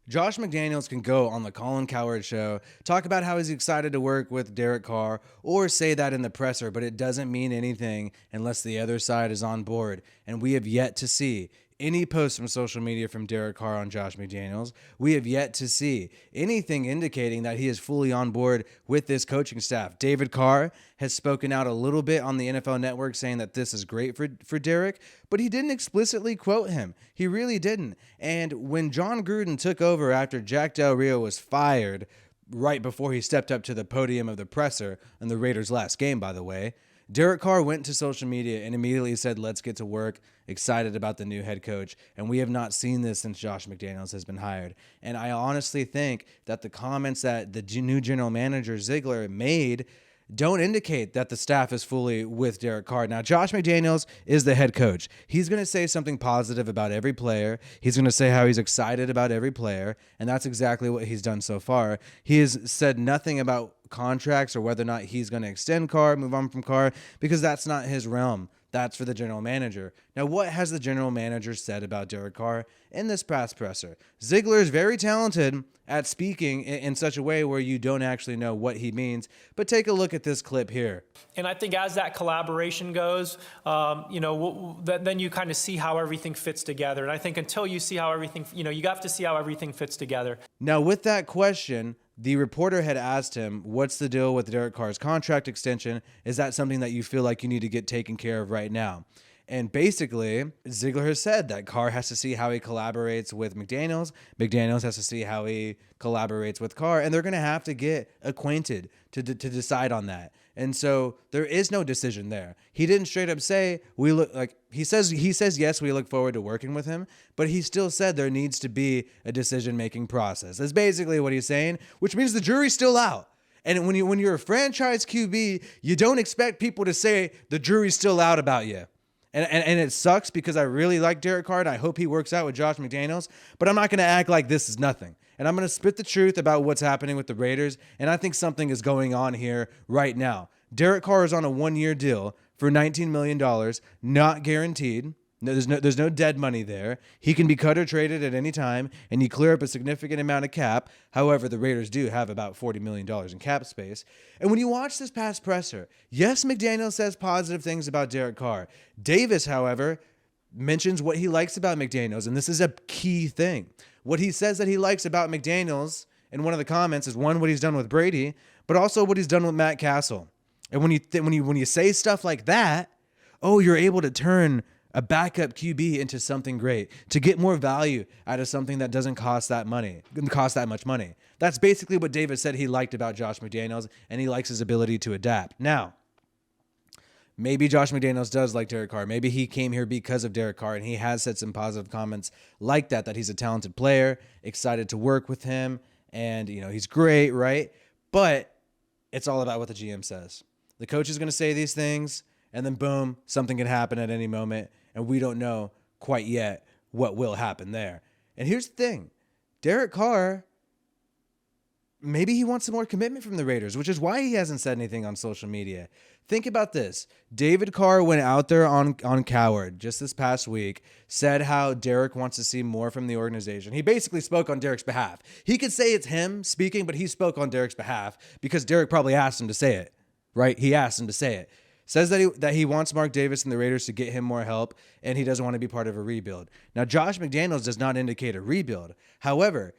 Josh McDaniels can go on the Colin Cowherd show, talk about how he's excited to work with Derek Carr, or say that in the presser, but it doesn't mean anything unless the other side is on board. And we have yet to see any posts from social media from Derek Carr on Josh McDaniels. We have yet to see anything indicating that he is fully on board with this coaching staff. David Carr has spoken out a little bit on the NFL Network saying that this is great for Derek, but he didn't explicitly quote him. He really didn't. And when John Gruden took over after Jack Del Rio was fired right before he stepped up to the podium of the presser in the Raiders' last game, by the way, Derek Carr went to social media and immediately said, let's get to work, excited about the new head coach. And we have not seen this since Josh McDaniels has been hired. And I honestly think that the comments that the new general manager Ziegler made don't indicate that the staff is fully with Derek Carr. Now, Josh McDaniels is the head coach. He's going to say something positive about every player. He's going to say how he's excited about every player, and that's exactly what he's done so far. He has said nothing about contracts or whether or not he's going to extend Carr, move on from Carr, because that's not his realm. That's for the general manager. Now, what has the general manager said about Derek Carr in this past presser? Ziegler is very talented at speaking in such a way where you don't actually know what he means. But take a look at this clip here. And I think as that collaboration goes, then you kind of see how everything fits together. And I think until you see how everything, you have to see how everything fits together. Now, with that question, the reporter had asked him, what's the deal with Derek Carr's contract extension? Is that something that you feel like you need to get taken care of right now? And basically, Ziegler has said that Carr has to see how he collaborates with McDaniels. McDaniels has to see how he collaborates with Carr. And they're going to have to get acquainted to decide on that. And so there is no decision there. He didn't straight up say, he says yes, we look forward to working with him. But he still said there needs to be a decision-making process. That's basically what he's saying, which means the jury's still out. And when you're a franchise QB, you don't expect people to say the jury's still out about you. And it sucks because I really like Derek Carr and I hope he works out with Josh McDaniels, but I'm not going to act like this is nothing. And I'm going to spit the truth about what's happening with the Raiders, and I think something is going on here right now. Derek Carr is on a one-year deal for $19 million, not guaranteed. There's no dead money there. He can be cut or traded at any time, and you clear up a significant amount of cap. However, the Raiders do have about $40 million in cap space. And when you watch this past presser, yes, McDaniel says positive things about Derek Carr. Davis, however, mentions what he likes about McDaniels, and this is a key thing. What he says that he likes about McDaniels in one of the comments is, one, what he's done with Brady, but also what he's done with Matt Castle. And when you say stuff like that, oh, you're able to turn a backup QB into something great, to get more value out of something that doesn't cost that much money. That's basically what Davis said he liked about Josh McDaniels, and he likes his ability to adapt. Now, maybe Josh McDaniels does like Derek Carr. Maybe he came here because of Derek Carr, and he has said some positive comments like that he's a talented player, excited to work with him, and he's great, right? But it's all about what the GM says. The coach is going to say these things, and then boom, something can happen at any moment, and we don't know quite yet what will happen there. And here's the thing. Derek Carr, maybe he wants some more commitment from the Raiders, which is why he hasn't said anything on social media. Think about this. David Carr went out there on Cowherd just this past week, said how Derek wants to see more from the organization. He basically spoke on Derek's behalf. He could say it's him speaking, but he spoke on Derek's behalf because Derek probably asked him to say it, right? He asked him to say it. Says that he wants Mark Davis and the Raiders to get him more help, and he doesn't want to be part of a rebuild. Now, Josh McDaniels does not indicate a rebuild. However,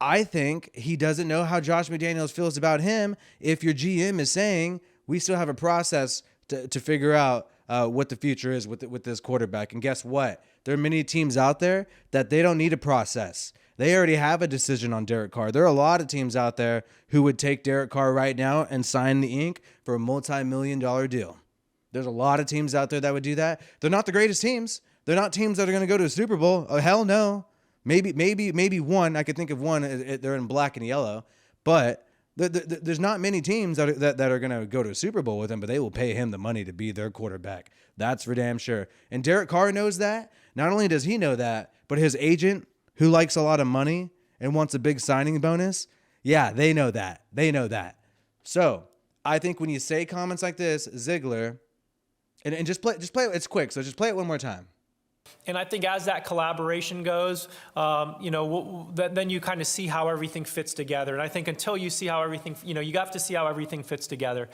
I think he doesn't know how Josh McDaniels feels about him if your GM is saying we still have a process to figure out what the future is with this quarterback. And guess what? There are many teams out there that they don't need a process. They already have a decision on Derek Carr. There are a lot of teams out there who would take Derek Carr right now and sign the ink for a multi-million-dollar deal. There's a lot of teams out there that would do that. They're not the greatest teams. They're not teams that are going to go to a Super Bowl. Oh, hell no. Maybe one. I could think of one. They're in black and yellow. But there's not many teams that are going to go to a Super Bowl with him, but they will pay him the money to be their quarterback. That's for damn sure. And Derek Carr knows that. Not only does he know that, but his agent, who likes a lot of money and wants a big signing bonus, yeah, they know that. They know that. So I think when you say comments like this, Ziegler, and just play it. It's quick, so just play it one more time. And I think as that collaboration goes, then you kind of see how everything fits together. And I think until you see how everything, you have to see how everything fits together.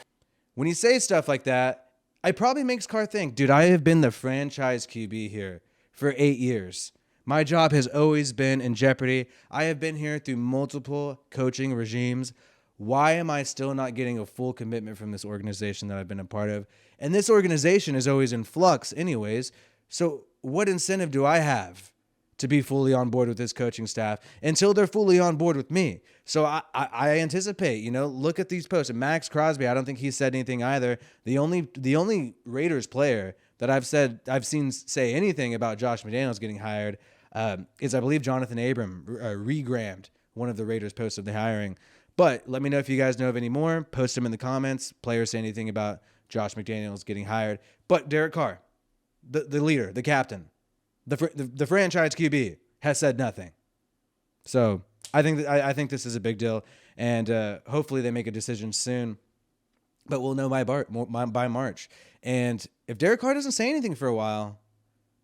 When you say stuff like that, it probably makes Carr think, dude, I have been the franchise QB here for 8 years. My job has always been in jeopardy. I have been here through multiple coaching regimes. Why am I still not getting a full commitment from this organization that I've been a part of? And this organization is always in flux anyways. So what incentive do I have to be fully on board with this coaching staff until they're fully on board with me? So I anticipate, look at these posts. And Max Crosby, I don't think he said anything either. The only Raiders player that I've seen say anything about Josh McDaniels getting hired is, I believe, Jonathan Abram regrammed one of the Raiders posts of the hiring. But let me know if you guys know of any more. Post them in the comments. Players say anything about Josh McDaniels getting hired. But Derek Carr, the leader, the captain, the franchise QB, has said nothing. So I think this is a big deal, and hopefully they make a decision soon. But we'll know by March. And if Derek Carr doesn't say anything for a while,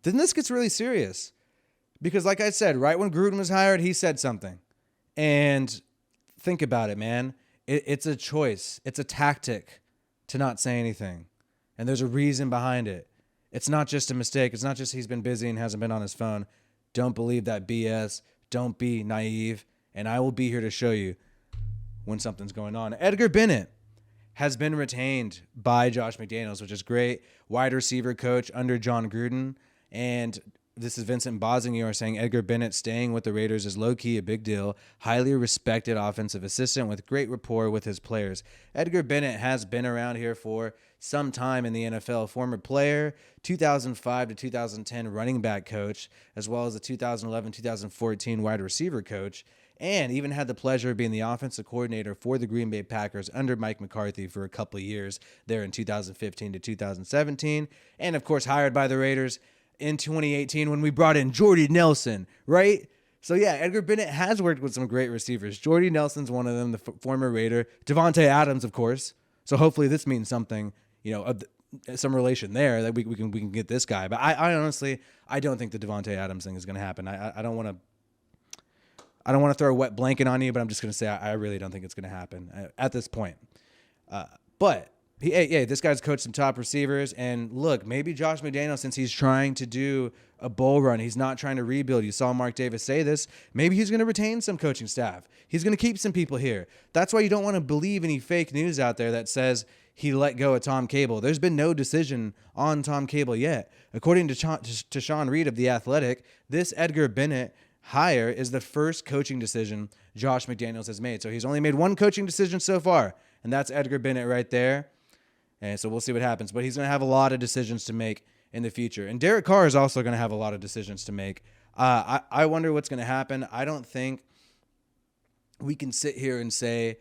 then this gets really serious. Because like I said, right when Gruden was hired, he said something. And think about it, man. It's a choice. It's a tactic to not say anything. And there's a reason behind it. It's not just a mistake. It's not just he's been busy and hasn't been on his phone. Don't believe that BS. Don't be naive. And I will be here to show you when something's going on. Edgar Bennett has been retained by Josh McDaniels, which is great. Wide receiver coach under John Gruden. And this is Vincent Bozinger saying Edgar Bennett staying with the Raiders is low-key a big deal. Highly respected offensive assistant with great rapport with his players. Edgar Bennett has been around here for some time in the NFL. Former player, 2005 to 2010 running back coach, as well as the 2011-2014 wide receiver coach, and even had the pleasure of being the offensive coordinator for the Green Bay Packers under Mike McCarthy for a couple of years there in 2015 to 2017. And, of course, hired by the Raiders in 2018 when we brought in Jordy Nelson, right? So, yeah, Edgar Bennett has worked with some great receivers. Jordy Nelson's one of them, the former Raider. Devontae Adams, of course. So hopefully this means something, some relation there that we can get this guy. But I honestly, I don't think the Devontae Adams thing is going to happen. I don't want to throw a wet blanket on you, but I'm just going to say I really don't think it's going to happen at this point. But this guy's coached some top receivers, and look, maybe Josh McDaniels, since he's trying to do a bull run, he's not trying to rebuild. You saw Mark Davis say this. Maybe he's going to retain some coaching staff. He's going to keep some people here. That's why you don't want to believe any fake news out there that says he let go of Tom Cable. There's been no decision on Tom Cable yet. According to Sean Reed of The Athletic, this Edgar Bennett hire is the first coaching decision Josh McDaniels has made. So he's only made one coaching decision so far, and that's Edgar Bennett right there. And so we'll see what happens. But he's going to have a lot of decisions to make in the future. And Derek Carr is also going to have a lot of decisions to make. I wonder what's going to happen. I don't think we can sit here and say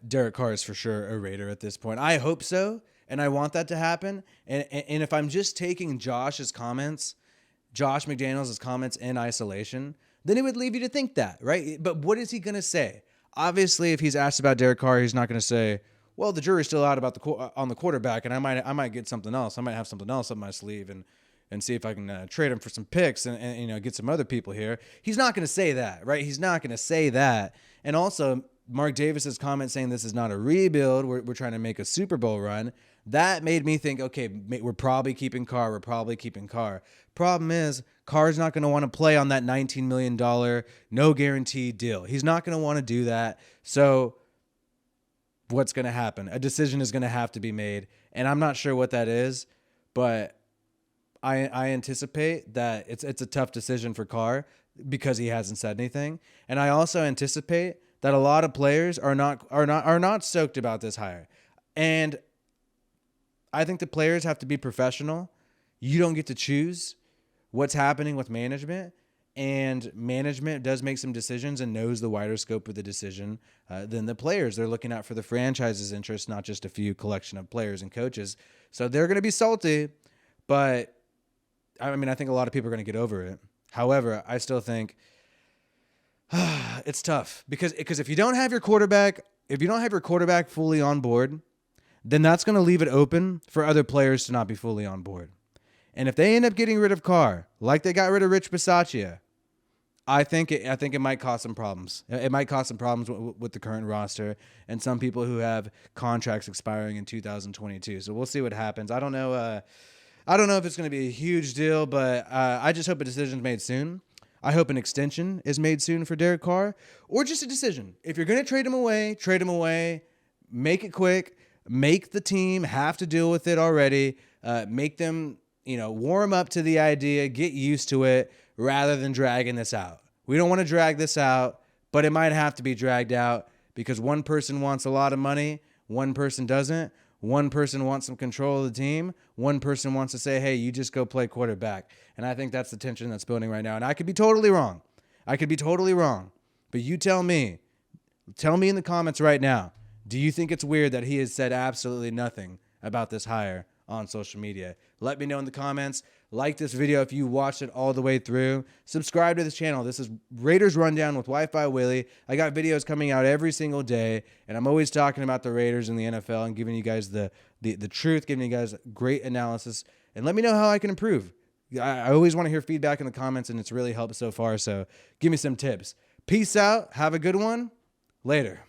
Derek Carr is for sure a Raider at this point. I hope so, and I want that to happen. And if I'm just taking Josh McDaniels' comments in isolation, then it would leave you to think that, right? But what is he going to say? Obviously, if he's asked about Derek Carr, he's not going to say, well, the jury's still out about on the quarterback, and I might get something else. I might have something else up my sleeve and see if I can trade him for some picks and get some other people here. He's not going to say that, right? He's not going to say that. And also, Mark Davis's comment saying this is not a rebuild, we're trying to make a Super Bowl run, that made me think, okay, we're probably keeping Carr. Problem is, Carr's not going to want to play on that $19 million no guarantee deal. He's not going to want to do that. So what's going to happen? A decision is going to have to be made, and I'm not sure what that is, but I anticipate that it's a tough decision for Carr because he hasn't said anything, and I also anticipate that a lot of players are not stoked about this hire, and I think the players have to be professional. You don't get to choose what's happening with management, and management does make some decisions and knows the wider scope of the decision than the players. They're looking out for the franchise's interest, not just a few collection of players and coaches. So they're going to be salty, but I think a lot of people are going to get over it. However, I still think it's tough because if you don't have your quarterback fully on board, then that's going to leave it open for other players to not be fully on board. And if they end up getting rid of Carr, like they got rid of Rich Bisaccia, I think it might cause some problems. It might cause some problems with the current roster and some people who have contracts expiring in 2022. So we'll see what happens. I don't know if it's going to be a huge deal, but I just hope a decision's made soon. I hope an extension is made soon for Derek Carr, or just a decision. If you're going to trade him away. Make it quick. Make the team have to deal with it already. Make them, warm up to the idea, get used to it, rather than dragging this out. We don't want to drag this out, but it might have to be dragged out because one person wants a lot of money, one person doesn't. One person wants some control of the team. One person wants to say, hey, you just go play quarterback. And I think that's the tension that's building right now. And I could be totally wrong. But you tell me in the comments right now, do you think it's weird that he has said absolutely nothing about this hire on social media? Let me know in the comments. Like this video if you watched it all the way through. Subscribe to this channel. This is Raiders Rundown with Wi-Fi Willie. I got videos coming out every single day, and I'm always talking about the Raiders and the NFL and giving you guys the truth, giving you guys great analysis. And let me know how I can improve. I always want to hear feedback in the comments, and it's really helped so far, so give me some tips. Peace out. Have a good one. Later.